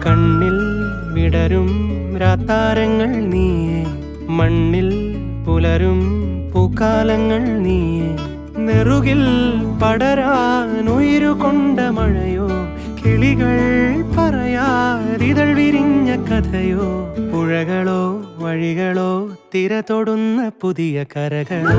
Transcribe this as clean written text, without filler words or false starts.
കണ്ണിൽ വിടരും രാത്താരങ്ങൾ നീയേ, മണ്ണിൽ പുലരും പൂക്കാലങ്ങൾ നീയേ. നെറുകിൽ പടരാൻ ഉയരുകൊണ്ട മഴയോ, കിളികൾ പറയാതിതൾ വിരിഞ്ഞ കഥയോ. പുഴകളോ വഴികളോ തിര തൊടുന്ന പുതിയ കരകളോ.